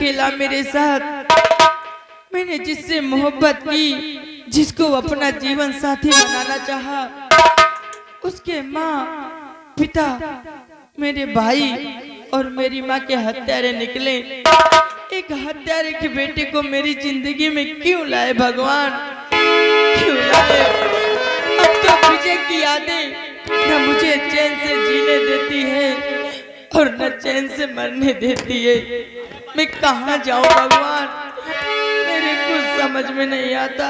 खेला मेरे साथ। मैंने जिससे मोहब्बत की, जिसको अपना जीवन साथी बनाना चाहा, उसके माँ पिता, मेरे भाई और मेरी माँ के हत्यारे निकले। एक हत्यारे के बेटे को मेरी जिंदगी में क्यों लाए भगवान, क्यों लाए? अब तो विजय की यादें न मुझे चैन से जीने देती है और न चैन से मरने देती है। मैं कहाँ जाऊँ भगवान, मेरे कुछ समझ में नहीं आता।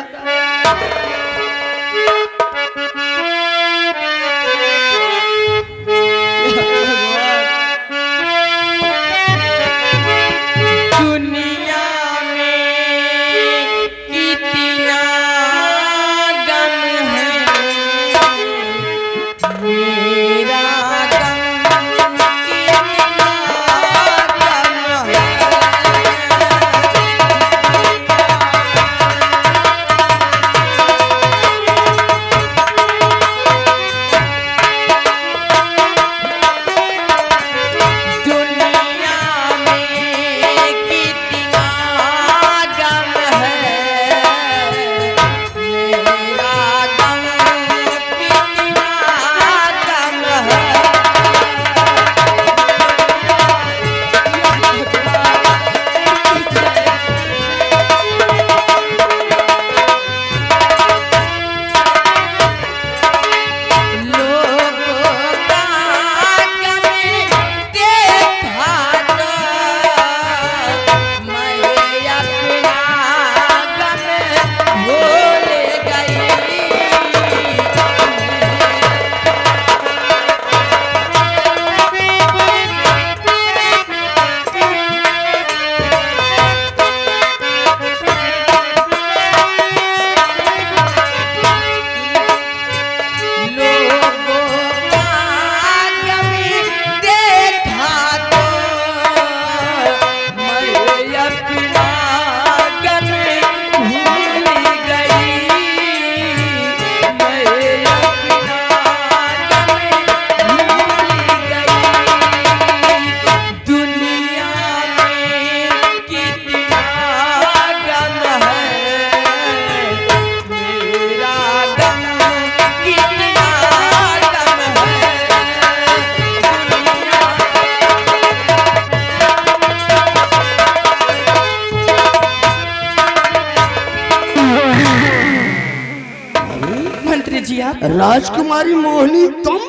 राजकुमारी मोहिनी, तुम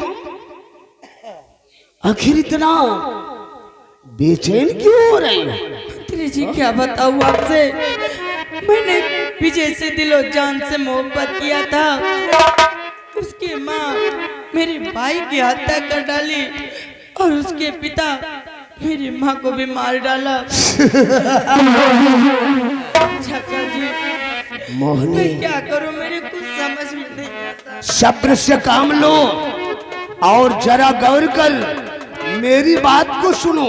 आखिर इतना बेचैन क्यों हो रहे हो? मंत्री जी क्या बताऊं आपसे, मैंने विजय से दिलो जान से मोहब्बत किया था। उसकी माँ मेरे भाई की हत्या कर डाली और उसके पिता मेरी माँ को भी मार डाला। चाचा जी मोहिनी, मैं क्या करूं, मेरे कुछ समझ में नहीं आता। सब्र से काम लो और जरा गौर कर मेरी बात को सुनो।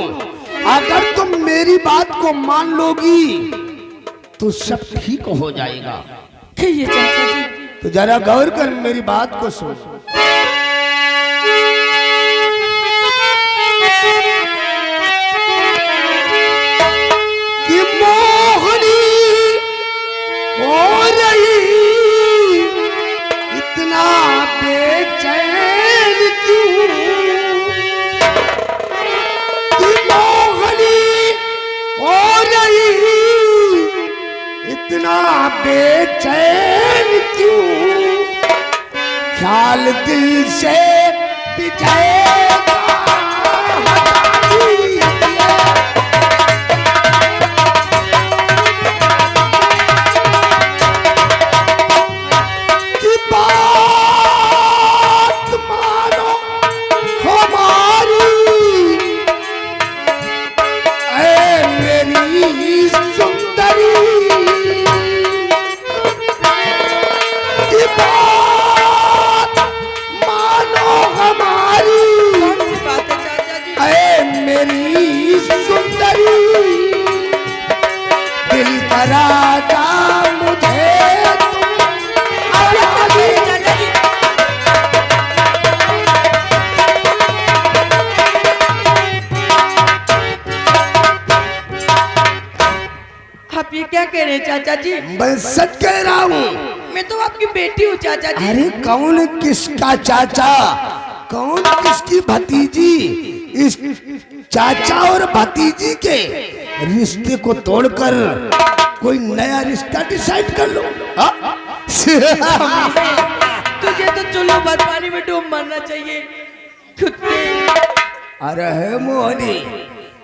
अगर तुम मेरी बात को मान लोगी तो सब ठीक हो जाएगा। कहिए चाचा जी। तो जरा गौर कर मेरी बात को सुन। कि मोहिनी हो रही इतना बेचैन क्यों? कि मोहिनी हो रही इतना बेचैन क्यों? ख्याल दिल से विजय चाचा जी। मैं सच कह रहा हूँ। मैं तो आपकी बेटी हूँ चाचा जी। अरे कौन किसका चाचा, कौन किसकी भतीजी? इस चाचा और भतीजी के रिश्ते को तोड़कर कोई नया रिश्ता डिसाइड कर लो। तुझे तो चुल्लू भर पानी में डूब मरना चाहिए कुत्ते। अरे है मोहनी,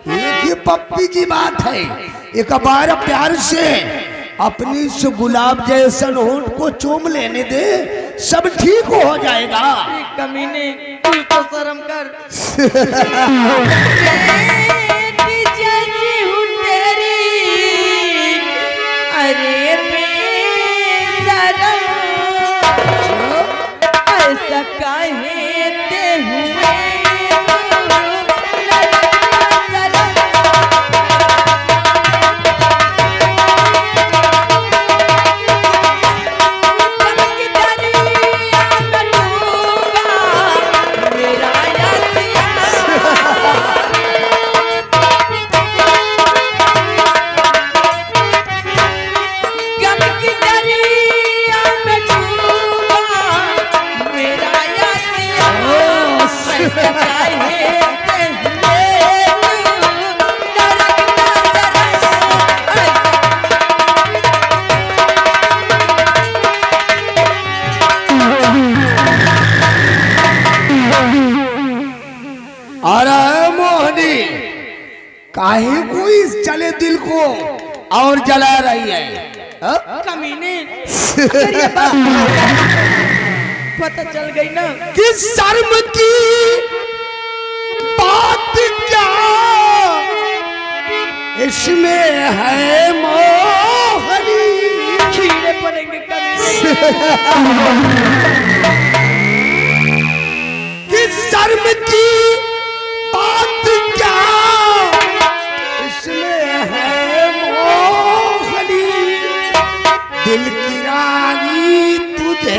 एक ही पप्पी की बात है। एक बार प्यार से अपनी इस गुलाब जैसन होंठ को चूम लेने दे, सब ठीक हो जाएगा। कमीने तू तो शर्म कर। अरे बेशरम ऐसा काहे ते हुए काहे को इस चले दिल को और जला रही है? कमीने पता चल गई ना कि शर्म की बात क्या इसमें है मोहनी। कीड़े पड़ेंगे कमीने। कि शर्म की बात क्या इसमें है मोहनी। दिल की रानी तुझे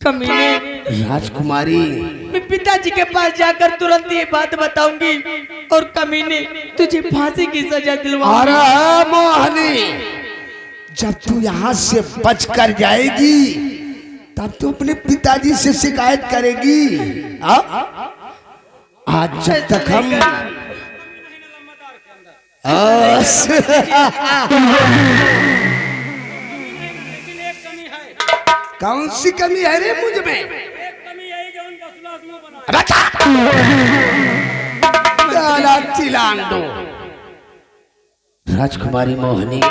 कमीने। राजकुमारी, मैं पिताजी के पास जाकर तुरंत ये बात बताऊंगी और कमीने तुझे फांसी की सजा दिलवाऊंगी। अरे मोहनी, जब तू यहाँ से बच कर जाएगी तब तू अपने पिताजी से शिकायत करेगी। आज जब तक हम कौन सी कमी है रे मुझ में? चिलांडो। राजकुमारी मोहनी,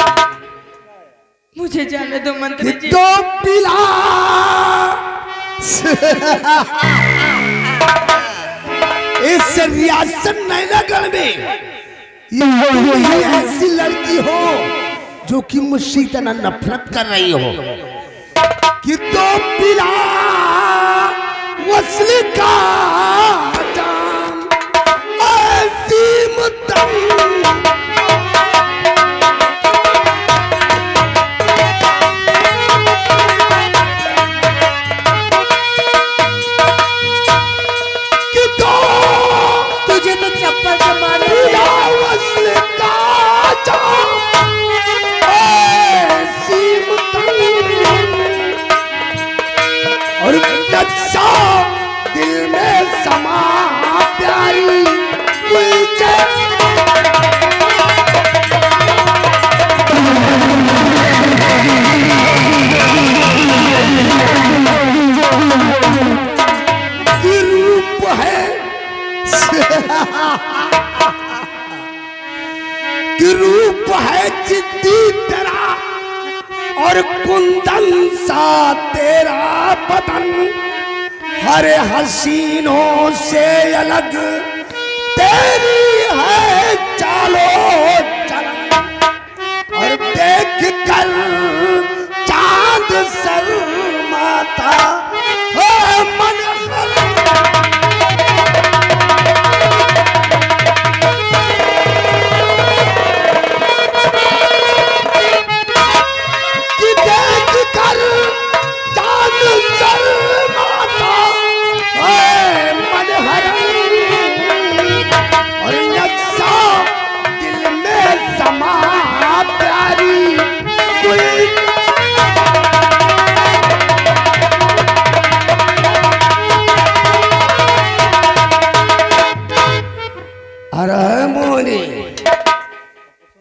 मुझे जाने दो मंत्री जी। तो पिला इस रियासत नैनागढ़ में ये ऐसी लड़की हो जो कि मुझसे इतना नफरत कर रही हो कि तो पिला वस्ल का जाम ऐसी मुतम दिल में समा प्यारी कि रूप है जिद्दी तेरा और कुंदन सा तेरा बदन, हर हसीनों से अलग तेरी है चालो चलन, और देख कर चांद शर्माता है मन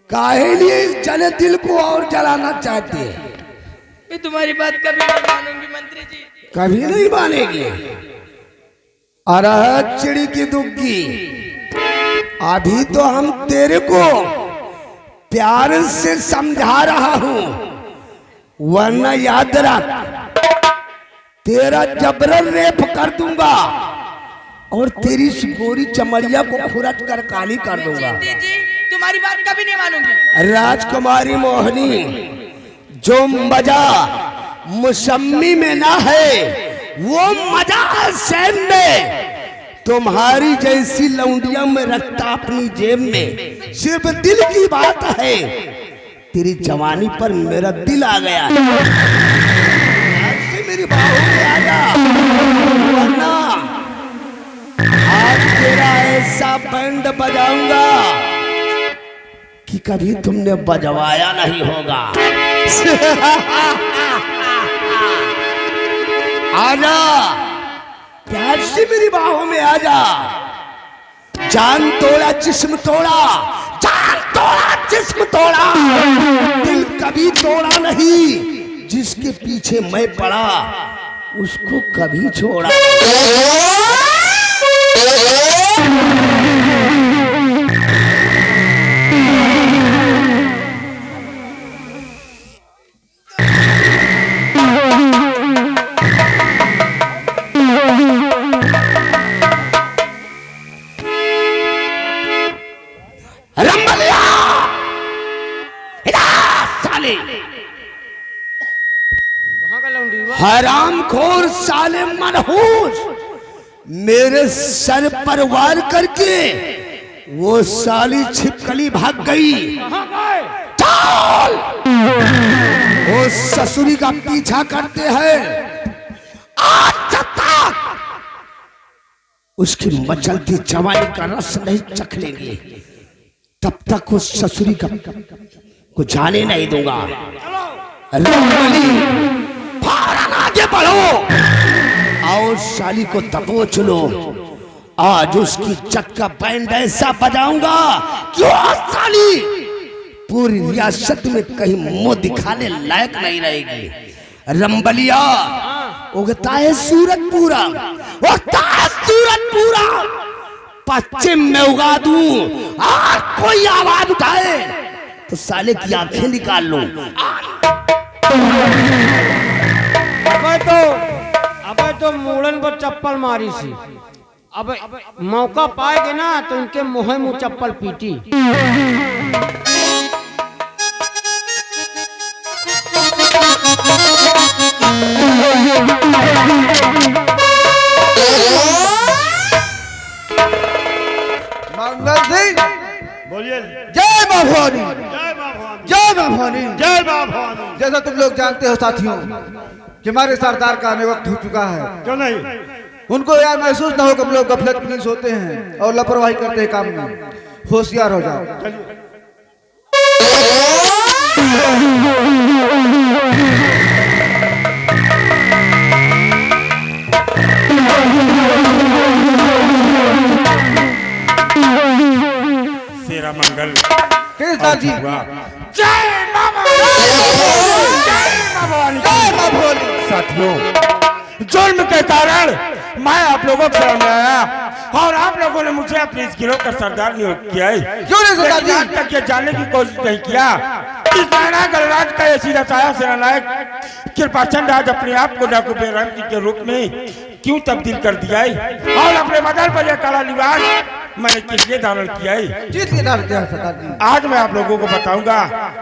काहे लिए इस जले दिल को और जलाना चाहती है? मैं तुम्हारी बात कभी नहीं मानूंगी मंत्री जी। कभी नहीं मानेगी? अरे चिड़ी की दुग्गी, अभी तो हम तेरे को प्यार से समझा रहा हूं, वरना याद रख तेरा जबरन रेप कर दूंगा और तेरी इस गोरी चमड़िया को खुरच कर काली कर दूंगा। जी तुम्हारी बात कभी नहीं मानूंगी। राजकुमारी मोहनी, जो मजा मौसमी में ना है वो मजा है सैम में। तुम्हारी जैसी लौंडिया में रखता अपनी जेब में, सिर्फ दिल की बात है। तेरी जवानी पर मेरा दिल आ गया है, मेरी बाहों में आ जा, वरना आज तेरा ऐसा बैंड बजाऊंगा कि कभी तुमने बजवाया नहीं होगा। आजा, प्यार से मेरी बाहों में आजा। जान तोड़ा जिस्म तोड़ा, जान तोड़ा जिस्म तोड़ा, दिल कभी तोड़ा नहीं। जिसके पीछे मैं पड़ा उसको कभी छोड़ा। हरामखोर साले मनहूस, मेरे सर पर वार करके वो साली छिपकली भाग गई। चल, वो ससुरी का पीछा करते हैं। आज तक उसकी मचलती जवानी का रस नहीं चख लेंगे, तब तक उस ससुरी का को जाने नहीं दूंगा। फौरन आगे बढ़ो और साली को दबोच लो। आज उसकी इज्जत का बैंड ऐसा बजाऊंगा कि वो साली पूरी रियासत में कहीं मुंह दिखाने लायक नहीं रहेगी। रंबलिया, उगता है सूरज पूरा, उगता है सूरज पूरा, पश्चिम में उगा दूं। और कोई आवाज उठाए तो साले की आंखें निकाल लूं। अबे तो मूलन पर चप्पल मारी सी। अब मौका पाएगे ना तो इनके मुंह मुंह चप्पल पीटी। मंगल सिंह, बोलिए। जय मां भवानी, जय मां भवानी, जय मां भवानी, जय मां भवानी। जैसा तुम लोग जानते हो साथियों कि हमारे सरदार का आने वक्त हो चुका है। क्यों नहीं? उनको यार महसूस ना हो कि हम लोग गफलत में नहीं सोते हैं और लापरवाही करते हैं काम में। होशियार हो जाओ। तेरा मंगल कृष्णा जी, जय मां भवानी। साथियों, जुल्म के कारण मैं आप लोगों के सामने आया और आप लोगों ने मुझे अपने इस गिरोह का सरदार नियुक्त किया है। क्यों नहीं सरदार जी? आज तक ये जानने की कोशिश नहीं किया इस नाना गलराज का ये सीधा साया सेनानायक कृपाचंद आज अपने आप को डाकू बेरहम जी के रूप में क्यों तब्दील कर दिया है, और अपने बदल पर यह काला लिबास मैंने किस लिए धारण किया है। जीत के डाल दिया सरदार जी। आज मैं आप लोगों को बताऊंगा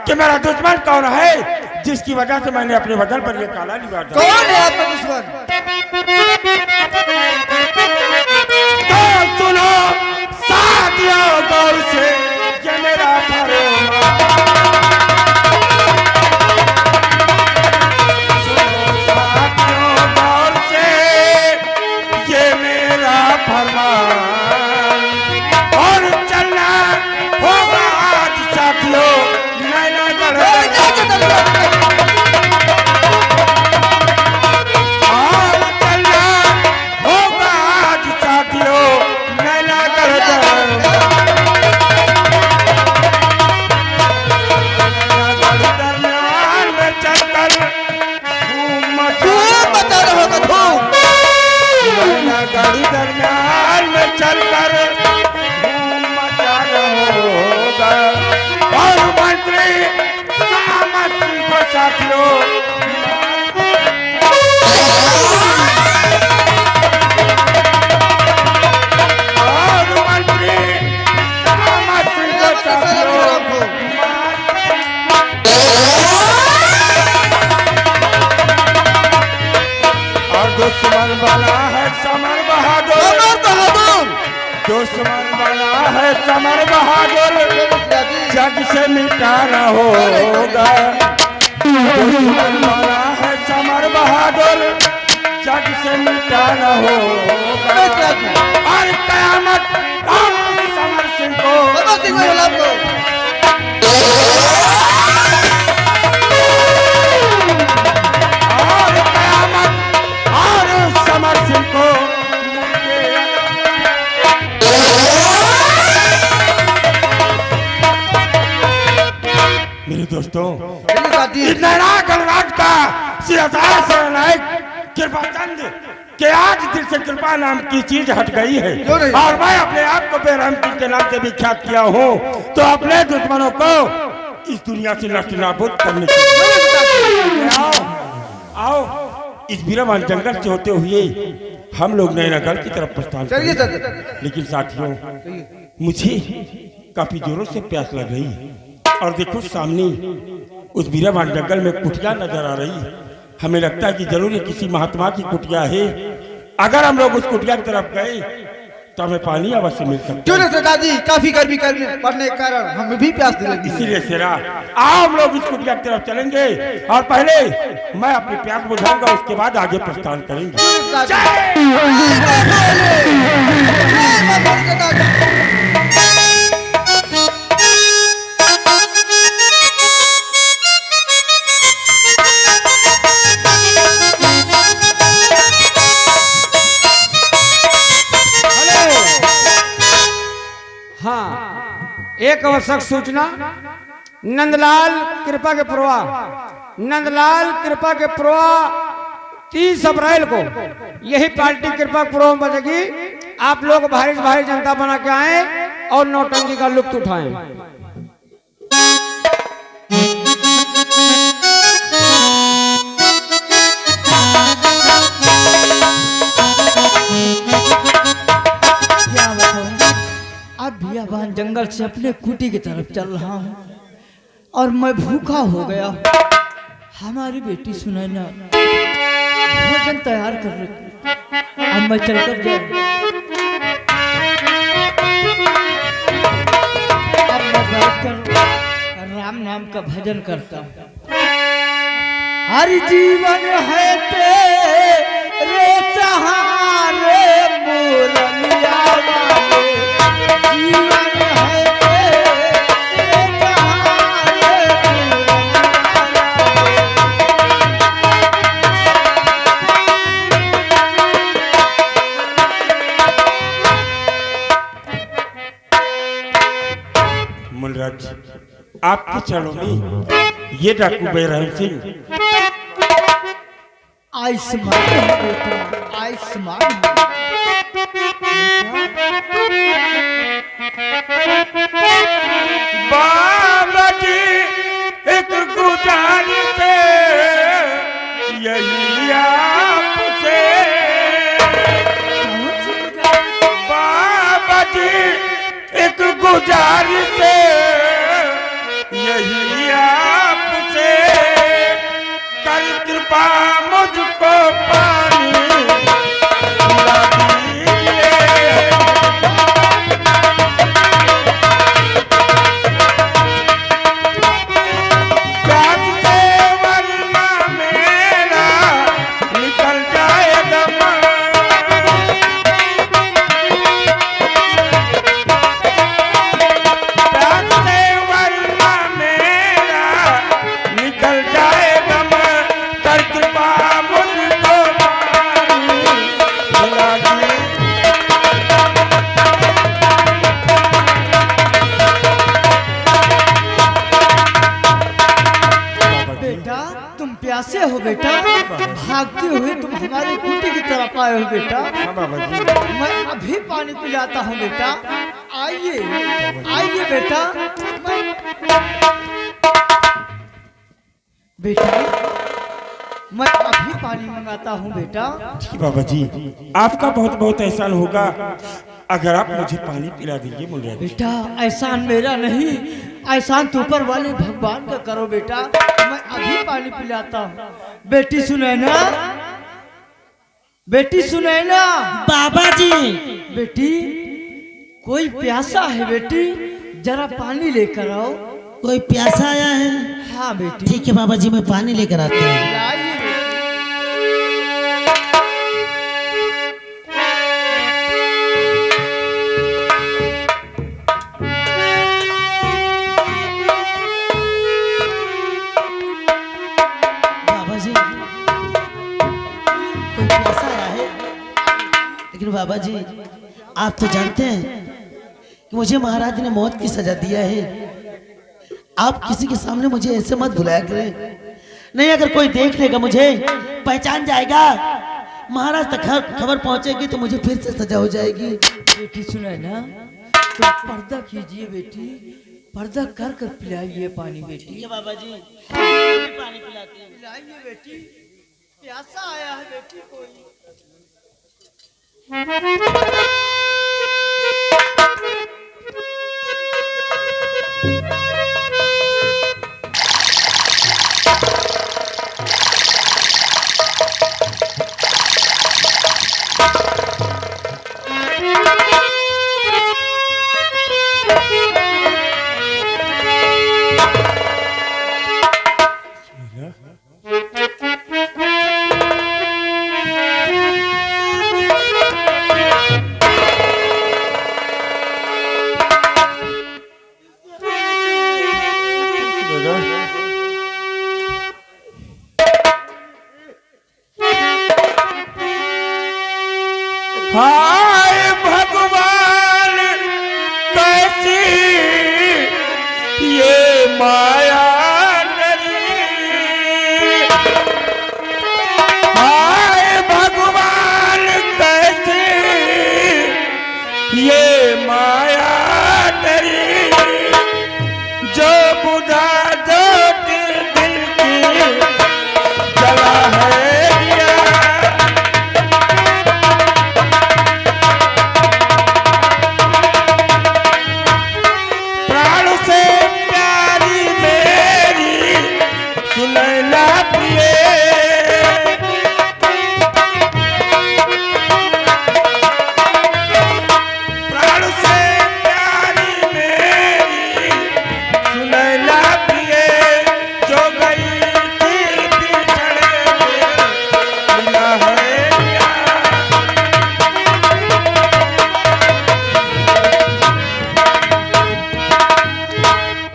कि मेरा दुश्मन कौन है, जिसकी वजह से मैंने अपने बदल पर यह काला लिबास डाला। कौन है आपका दुश्मन? तो सुनो साथियों गौर से, ये मेरा फरमान। सुनो साथियों गौर से, ये मेरा फरमान। और चलना होगा आज साथियों नैनागढ़। और चलना होगा आज साथियों नैनागढ़। दरमियान में चलकर धूम बता रहा होगा धूम। गाड़ी दरमियान में चलकर धूम मचाना होगा। और मंत्री सामंत को साथियों और मंत्री सामंत को साथियों और दुश्मन बना है समर बहादुर। दुश्मन बना है समर बहादुर, जग से मिटाना होगा। दुश्मन बना है समर बहादुर, जग से मिटाना होगा। और कयामत और समर सिंह को और कयामत और समर सिंह को मेरे दोस्तों गलराज का सिरसार सेनानायक कृपाचंद के आज दिल से कृपा नाम की चीज हट गई है, और मैं अपने आप को बेरहम के नाम से विख्यात किया हूँ। तो अपने दुश्मनों को इस दुनिया से नष्ट नाबूद करने के लिए आओ इस बीरावान जंगल से होते हुए हम लोग नैनागढ़ की तरफ प्रस्थान करेंगे। लेकिन साथियों मुझे काफी जोरों से प्यास लग रही है, और देखो सामने उस बीरावान जंगल में कुटिया नजर आ रही है। हमें लगता है कि जरूर ये किसी महात्मा की कुटिया है। अगर हम लोग उस कुटिया की तरफ गए तो हमें पानी अवश्य मिल सकता है। क्यों नहीं सरदार जी? काफी गर्मी पड़ने के कारण हमें भी प्यास लगी। इसीलिए शेरा आओ हम लोग इस कुटिया की तरफ चलेंगे, और पहले मैं अपनी प्यास बुझाऊंगा, उसके बाद आगे प्रस्थान करेंगे। हाँ, एक आवश्यक सूचना। नंदलाल कृपा के प्रवाह, नंदलाल कृपा के प्रवाह 30 अप्रैल को यही पार्टी कृपा के प्रवाह में बजेगी। आप लोग भारी से भारी जनता बना के आए और नौटंकी का लुत्फ उठाएं। बीरावान जंगल से अपने कुटी की तरफ चल रहा हूँ, और मैं भूखा हो गया। हमारी बेटी सुनैना भोजन तैयार कर रही, अब मैं चलकर जाऊँ। अब मैं बैठकर राम नाम का भजन करता हूँ। हर जीवन है तेरे सहारे मुरलिया वाले, जीवन है तेरे सहारे मुलराज आपके चरणों में ये डाकू बेरहम सिंह। आयुष्मान बेटा, आयुष्मान। बाबा जी एक गुजारिश है यही आपसे। बाबा जी एक गुजारिश है यही आपसे, कर कृपा मुझको पानी पिला दीजिए। प्यास से वरना मेरा निकल जाए दम। प्यास से वरना मेरा निकल जाए दम, कर कृपा मुझको पानी पिला दीजिए। बेटा तुम प्यासे हो बेटा, भागते हुए तुम हमारी कुटी की तरफ आए हो बेटा। मैं अभी पानी पिलाता हूँ बेटा, आइए आइए बेटा। बेटा मैं अभी पानी मंगाता हूँ बेटा। जी बाबा जी, आपका बहुत बहुत एहसान होगा अगर आप मुझे पानी पिला दीजिए मुंडिया जी। बेटा एहसान मेरा नहीं, एहसान तो ऊपर वाले भगवान का करो बेटा। मैं अभी पानी पिलाता हूँ। बेटी सुनैना, बेटी सुनैना। बाबा जी बेटी कोई प्यासा है बेटी, जरा पानी लेकर आओ। कोई प्यासा आया है? हाँ बेटी। ठीक है बाबा जी, मैं पानी लेकर आता हूँ। लाइए बेटी। बाबा जी कोई प्यासा आया है, लेकिन बाबा जी आप तो जानते हैं कि मुझे महाराज ने मौत की सजा दिया है। आप किसी के सामने मुझे ऐसे मत बुलाया करें, नहीं अगर कोई देख लेगा मुझे पहचान जाएगा, महाराज तक खबर पहुंचेगी तो मुझे फिर से सजा हो जाएगी। बेटी सुनैना तुम पर्दा कीजिए बेटी, पर्दा कर कर पिलाइए पानी बेटी। बाबा जी पानी पिलाते हैं। पिलाइए बेटी, प्यासा आया है बेटी कोई। हाय भगवान कैसी ये माया नरी, हाय भगवान कैसी ये माया नरी, जो बुझा ज्योति दिल की जला है दिया। प्राण से प्यारी मेरी सुनैना प्रिय, प्राण से प्यारी मेरी सुनैना प्रिय, जो गई थी बिछड़े मिला है दिया।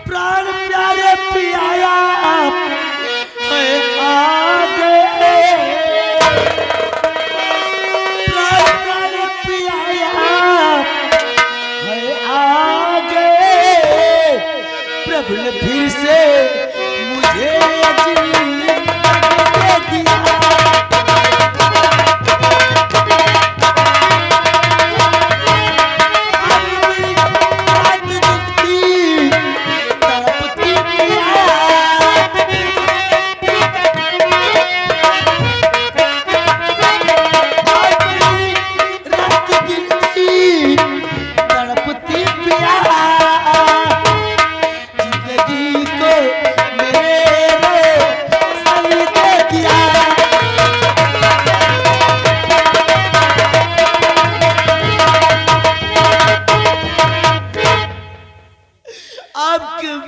प्राण प्यारे पियाया आप है आगे, प्राण प्यारे पियाया आप है आगे, प्रभु ने फिर से मुझे अजीब दे दिया।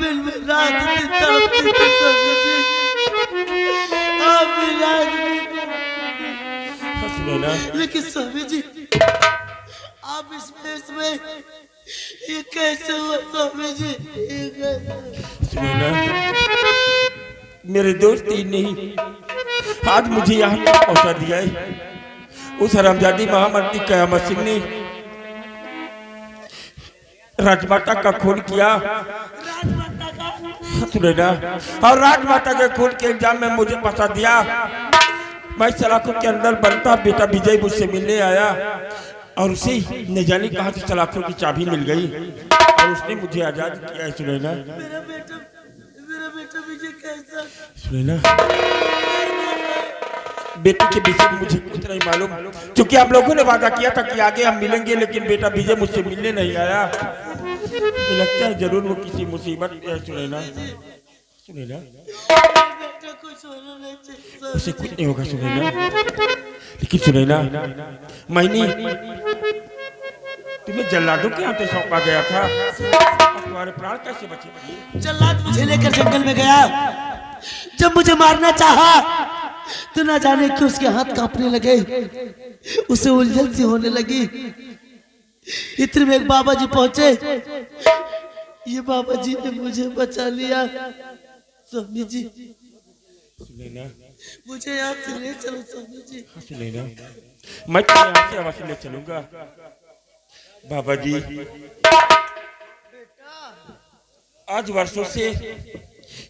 बिन में रात दिन तड़पती थी स्वामी जी, आप भी रात दिन सुनैना, लेकिन स्वामी जी आप इसमें ये कैसे हुआ स्वामी जी, ये कैसे? सुनैना, मेरे दोस्त ही नहीं आज मुझे यहाँ तक पहुँचा दिया है। उस हरामजादी महामंत्री कयामत सिंह ने राजमाता का खून किया, सुनैना, और राजमाता के खून के इल्जाम में मुझे फंसा दिया। मैं सलाखों के अंदर बनता बेटा विजय मुझसे मिलने आया और उसे न जाने कहां से सलाखों की चाबी मिल गई और उसने मुझे आजाद किया है। सुनैना, मेरा बेटा विजय कैसा? सुनैना, बेटी के विषय में मुझे कुछ नहीं मालूम, क्योंकि आप लोगों ने वादा किया था कि आगे हम मिलेंगे, लेकिन बेटा विजय मुझसे मिलने नहीं आया। मुझे लगता है जरूर वो किसी मुसीबत में है। सुनैना, सुनैना, बेटा कुछ होना नहीं चाहिए। उसे कुछ नहीं होगा सुनैना, लेकिन सुनैना, मैंने तुम्हें जल्लादों के हाथे सौंपा गया था, तुम्हारे प्राण कैसे बचे? जल्लाद मुझे लेकर जंगल में गया, जब मुझे मारना चाहा तो ना जाने क्यों उसके हाथ कांपने लगे, उसे उलझन सी होने लगी। इतने में एक बाबा जी पहुंचे, ये बाबा जी ने मुझे बचा लिया। स्वामी जी सुनैना, मुझे यहाँ से ले चलो स्वामी जी। सुनैना, मैं तुम्हें यहाँ से अवश्य ले चलूंगा। बाबा जी, आज वर्षों से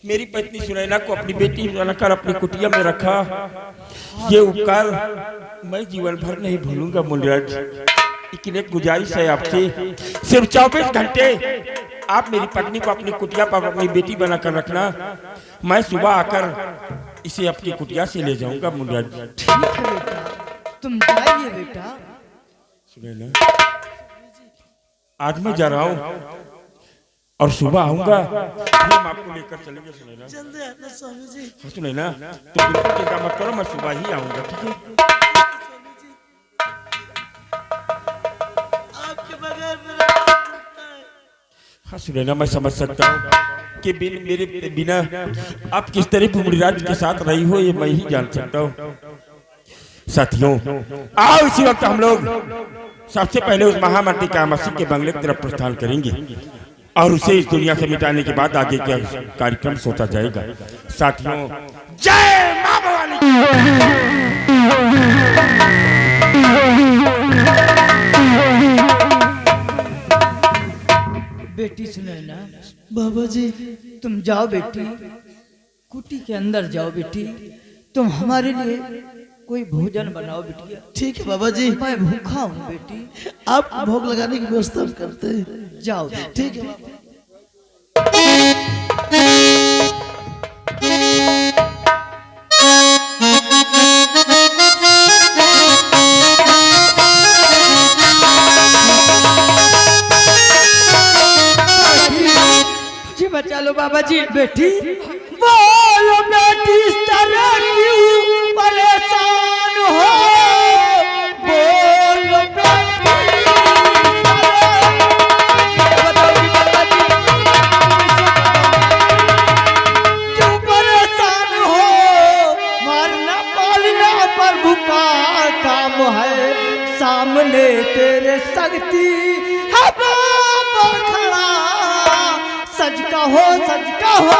मेरी पत्नी सुनैना को अपनी बेटी बनाकर अपनी कुटिया में रखा, ये उपकार मैं जीवन भर नहीं भूलूंगा मुनिराज। लेकिन एक गुजारिश है आपसे, सिर्फ 24 घंटे आप मेरी पत्नी को अपनी कुटिया पर अपनी बेटी बनाकर रखना। मैं सुबह आकर इसे अपनी कुटिया से ले जाऊंगा मुनिराज। ठीक है बेटा, तुम जाइए बेटा। सुनैना, आज मैं जा रहा हूँ और सुबह आऊंगा, फिर हम आपको लेकर चलेंगे। सुनैना, जल्दी आना स्वामी जी। हाँ सुनैना, तो बिल्कुल चिंता मत करो, मैं सुबह ही आऊंगा, ठीक है? स्वामी जी आपके बगैर मेरा काम रुकता है। हाँ सुनैना, मैं समझ सकता हूँ कि मेरे बिना आप किस तरह मुनिराज के साथ रही हो, ये मैं ही जान सकता हूँ। साथियों, आओ इसी वक्त हम लोग सबसे पहले उस महामंत्री कयामत सिंह के बंगले की तरफ प्रस्थान करेंगे और उसे इस दुनिया से मिटाने के बाद आगे क्या कार्यक्रम सोचा जाएगा। साथियों, जय मां भवानी। बेटी सुनैना, बाबा जी तुम जाओ बेटी, कुटी के अंदर जाओ बेटी, तुम हमारे लिए कोई भोजन बनाओ बिटिया। ठीक है बाबा जी, मैं भूखा हूँ बेटी। आप भोग लगाने की व्यवस्था हम करते हैं। जाओ ठीक है बाबा। मुझे बचा लो बाबा जी। बेटी, बोलो बेटी, इस तरह क्यों परेशान हो? बोलो बेटी, बताओगी बाबा जी? क्यों परेशान हो? मारना पालना प्रभु का काम है, सामने तेरे शक्ति है बाबा खड़ा। सज का हो छुपाओ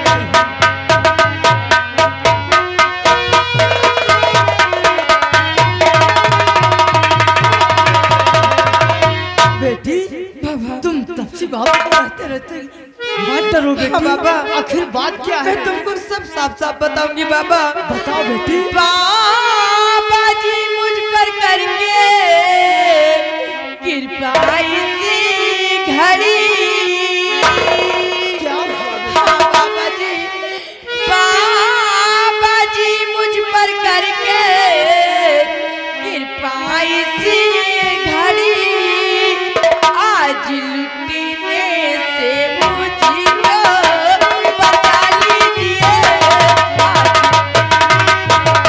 नहीं। बेटी, तुम तब से बाबा को रहते मत डरो बेटी। हाँ बाबा, आखिर बात क्या है? मैं तुमको सब साफ साफ बताऊंगी बाबा। बताओ बेटी। बाबा जी मुझ पर करके कृपा इसी घड़ी। क्या हुआ? हाँ बाबा जी मुझ पर करके कृपा इसी घड़ी। आज लुटने से मुझको बचा लीजिए।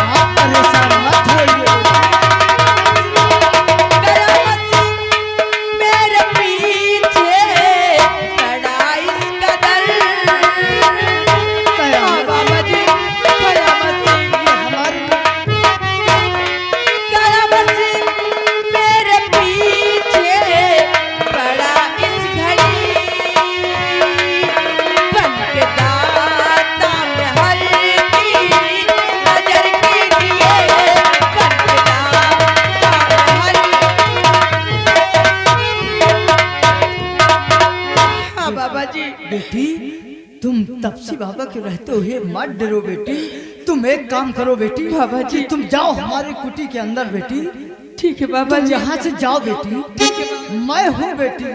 आप परेशान मत होइए। कयामत सिंह मेरे पीछे हाँ बाबा जी। बेटी तुम तपसी बाबा के रहते हुए मत डरो बेटी। तुम एक काम करो बेटी बाबा जी। तुम जाओ हमारी कुटी के अंदर बेटी। ठीक है बाबा तुम जी। यहाँ से जाओ बेटी। मैं हूँ बेटी। या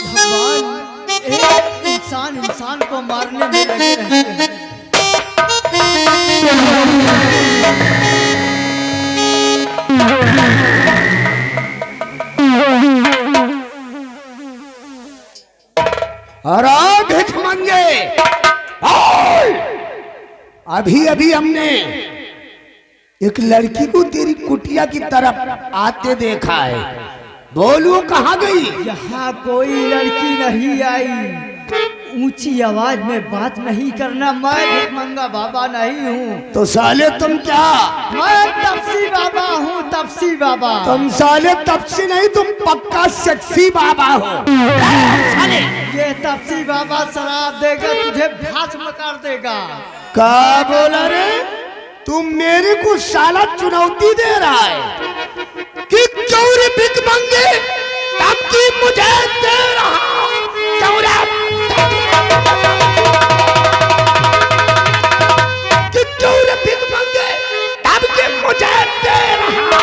भगवान, एक इंसान इंसान को मारने में लगे रहते हैं। अरे भिख मंगे, ओए! अभी अभी हमने एक लड़की को तेरी कुटिया की तरफ आते देखा है। बोलो कहाँ गई? यहाँ कोई लड़की नहीं आई। ऊंची आवाज में बात नहीं करना। मैं भिखमंगा बाबा नहीं हूँ। तो साले तुम क्या? मैं तपसी बाबा हूँ। तपसी बाबा। तुम साले तपसी नहीं, तुम पक्का सेक्सी बाबा हो। साले ये तपसी बाबा शराब देगा तुझे भस्म कर देगा। क्या बोला रे? तुम मेरे को साला चुनौती दे रहा है कि चौरे भिख मंगे धमकी मुझे दे रहा। चौरा कि चौरे भिख मंगे धमकी मुझे दे रहा।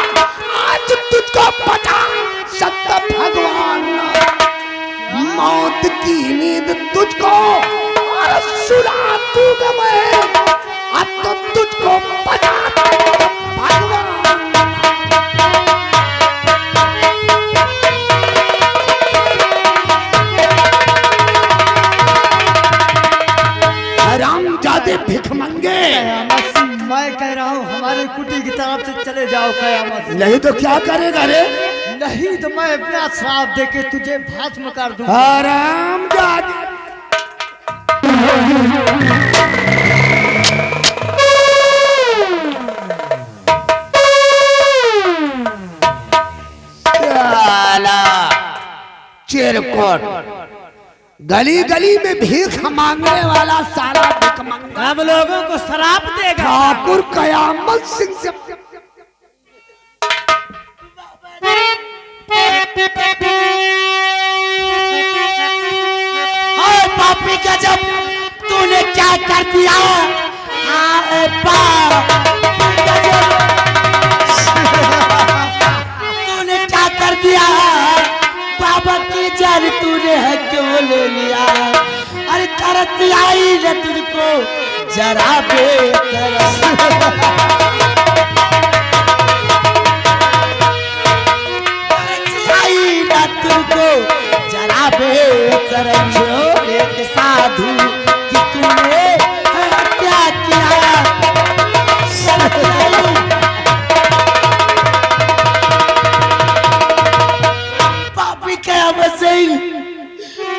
आज तुझको पता सत्य भगवान मौत की नींद तुझको और सुला दूंगा मैं। अब तो तुझको पता भगवान। हरामजादे भिख मंगे। मैं कह रहा हूँ हमारी कुटी की तरफ से चले जाओ कयामत। नहीं तो क्या करेगा रे? नहीं तो मैं अपना श्राप देके तुझे भस्म कर दूंगा। हरामजादे। चिरकुट गली गली में भीख मांगने वाला सारा भिखमंगा हम लोगों को शराब देगा। ठाकुर कयामत सिंह से पापी गजब तूने क्या कर दिया? तूने क्या कर दिया? बाबा की जान तूने है क्यों ले लिया? अरे तरस आई न तुझको जरा बेतरस। आई न तुझको जरा बेतरस। एक साधु कि तूने क्या किया? पापी कयामत सिंह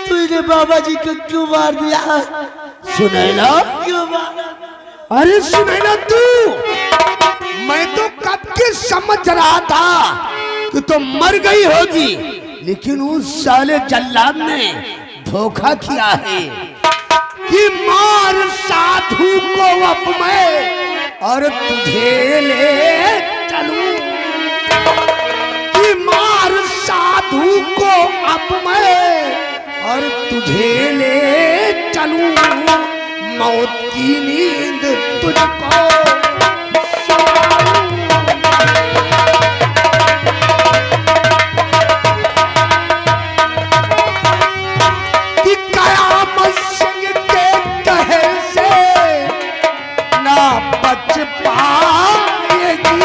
तूने बाबा जी को क्यों मार दिया? सुनैना। क्यों मारा? अरे सुनैना तू, मैं तो कब के समझ रहा था कि तो मर गई होगी, लेकिन उस साले जल्लाद ने धोखा किया है कि मार साधु को अब मैं और तुझे ले चलूं। कि मार साधु को अब मैं और तुझे ले चलूं। मौत की नींद तुझको कि कयामत सिंह के कहर से ना बच पाएगी।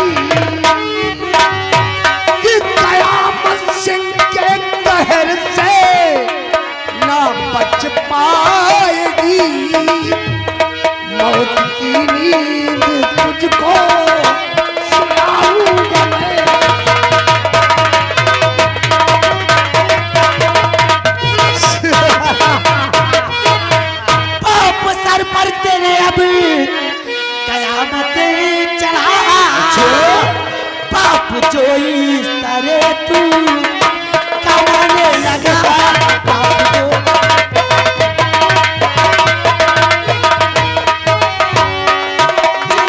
कि कयामत सिंह के कहर से ना बच पाएगी। मौत की नींद तुझको सुलाऊंगा मैं। पाप सर पर तेरे अब कयामत चढ़ा। पाप जो इस तरह तू कमाने लगा। पाप जो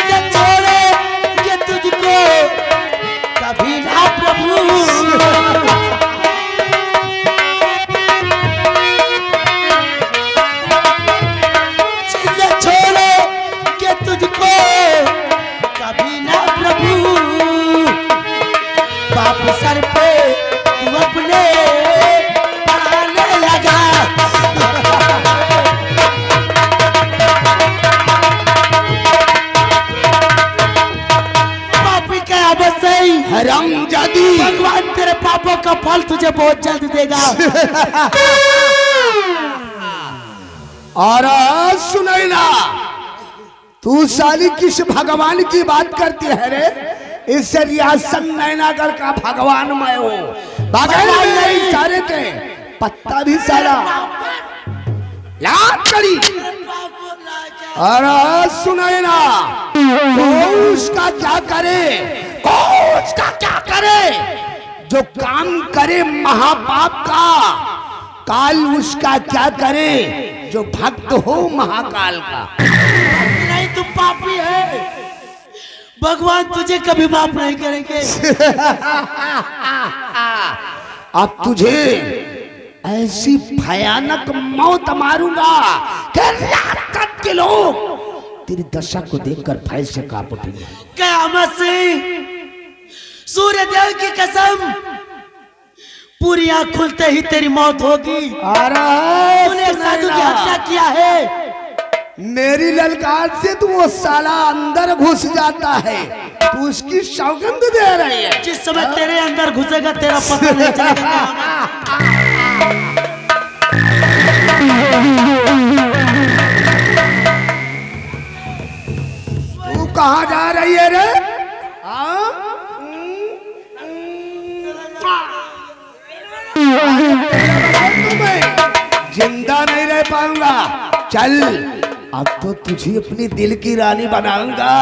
ये छोड़े ये तुझे बहुत जल्द देगा। और सुनैना, तू साली किस भगवान की बात करती है रे? इस रियासत नैनागढ़ का भगवान मैं हूँ। भगवान नहीं सारे के पत्ता भी सारा लात करी। और सुनैना, तो उसका क्या करे, तो उसका क्या करे जो काम करे महापाप का, काल उसका क्या करे जो भक्त हो महाकाल का। नहीं, तू पापी है, भगवान तुझे कभी माफ नहीं करेंगे। अब तुझे ऐसी भयानक मौत मारूंगा कि रियासत के लोग तेरी दशा को देखकर भय से कांप उठेंगे। कयामत से सूर्यदेव की कसम, पूरी आंख खुलते ही तेरी मौत होगी। तूने साधु की हत्या किया है। मेरी ललकार से तू वो साला अंदर घुस जाता है, तू उसकी सौगंध दे रही है। जिस समय तेरे अंदर घुसेगा तेरा पता नहीं चलेगा। तू कहाँ जा रही है रे? जिंदा नहीं रह पाऊंगा। चल, अब तो तुझे अपनी दिल की रानी बनाऊंगा।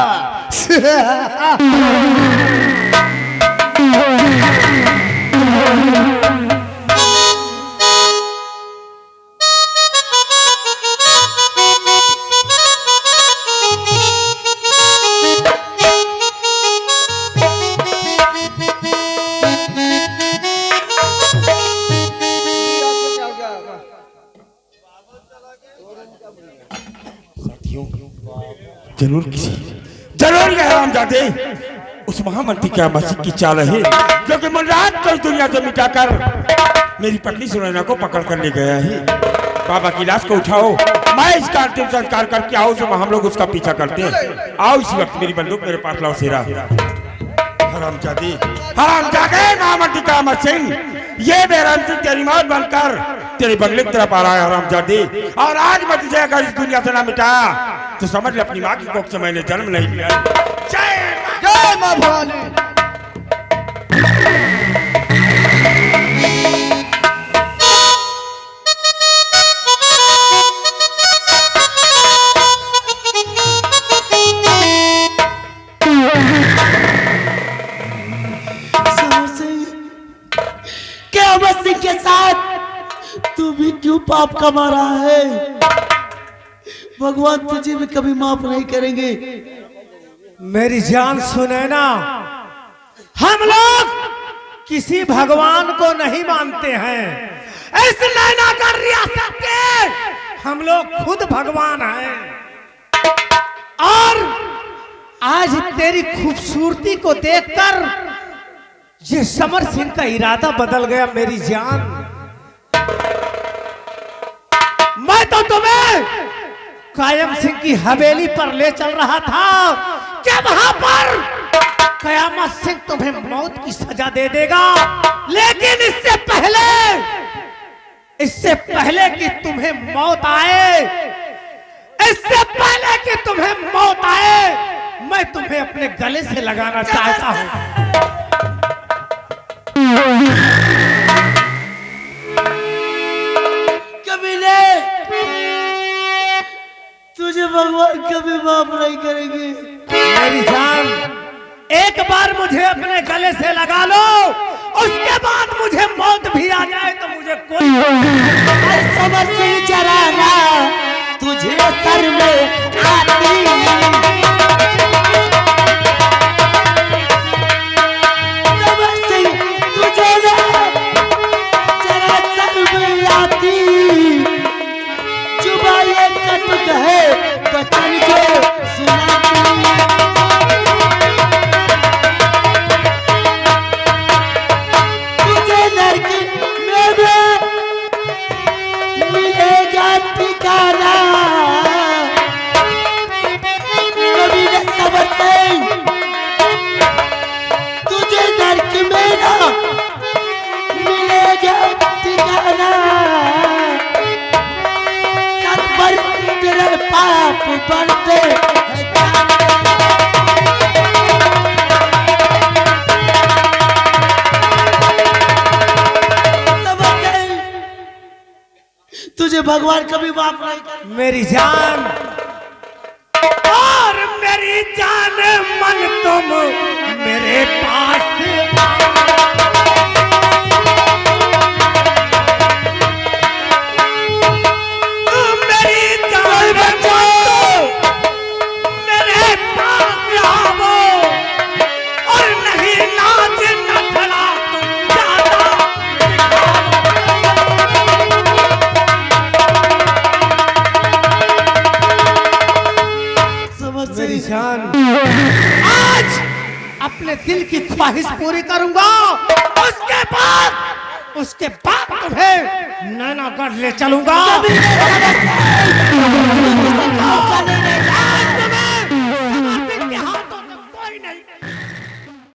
जरूर ये हरामजादे उस महामंत्री क्या मसीह की चाल है जो कि मनरात को इस दुनिया से मिटाकर मेरी पत्नी सुनैना को पकड़ कर ले गया है। बाबा की लाश को उठाओ, मैं इसका अंतिम संस्कार करके आओ, जो हम लोग उसका पीछा करते हैं। आओ इसी वक्त मेरी बंदूक मेरे पास लाओ। सेरा हरामजादे, हरामजादे महामंत्री का सिंह, ये बेरहम सिंह तेरी मौत बनकर तेरे बंगले की तरफ आ रहा है हरामजादे। और आज मैं तुझे अगर इस दुनिया से ना मिटाया तो समझ ले अपनी माँ की कोख से मैंने जन्म नहीं लिया। जय मां भवानी। कयामत सिंह के साथ तू भी क्यों पाप कमा रहा है? भगवान तुझे भी कभी माफ नहीं करेंगे। मेरी जान सुनैना, हम लोग किसी भगवान को नहीं मानते हैं। इस नैनागढ़ रियासत के हम लोग खुद भगवान हैं। और आज तेरी खूबसूरती को देखकर ये समर सिंह का इरादा बदल गया। मेरी जान, मैं तो तुम्हें कायम सिंह की हवेली पर ले चल रहा था कि वहां पर कयामत सिंह तुम्हें मौत की सजा दे देगा। लेकिन इससे पहले कि तुम्हें मौत आए, मैं तुम्हें अपने गले से लगाना चाहता हूं। कबीले, तुझे भगवान कभी माफ नहीं करेंगे। मेरी जान, एक बार मुझे अपने गले से लगा लो, उसके बाद मुझे मौत भी आ जाए तो मुझे कोई समझ से चलाना तुझे सर में आती। समझ से तुझे जरा सर में आती। जुबान कट है बचन को सुनाती। तुझे नरक में मिलेगा ठिकाना। पड़ते हैं समझ गई? तुझे भगवान कभी माफ नहीं कर। मेरी जान और मेरी जान मन तुम मेरे पास मेरी जान मेरे पास आओ और नहीं नाच न खड़ा तुम ज्यादा समझ मेरी गई? जान आज अपने दिल की ख्वाहिश पूरी करूंगा, उसके बाद तुम्हें नैनागढ़ ले चलूंगा।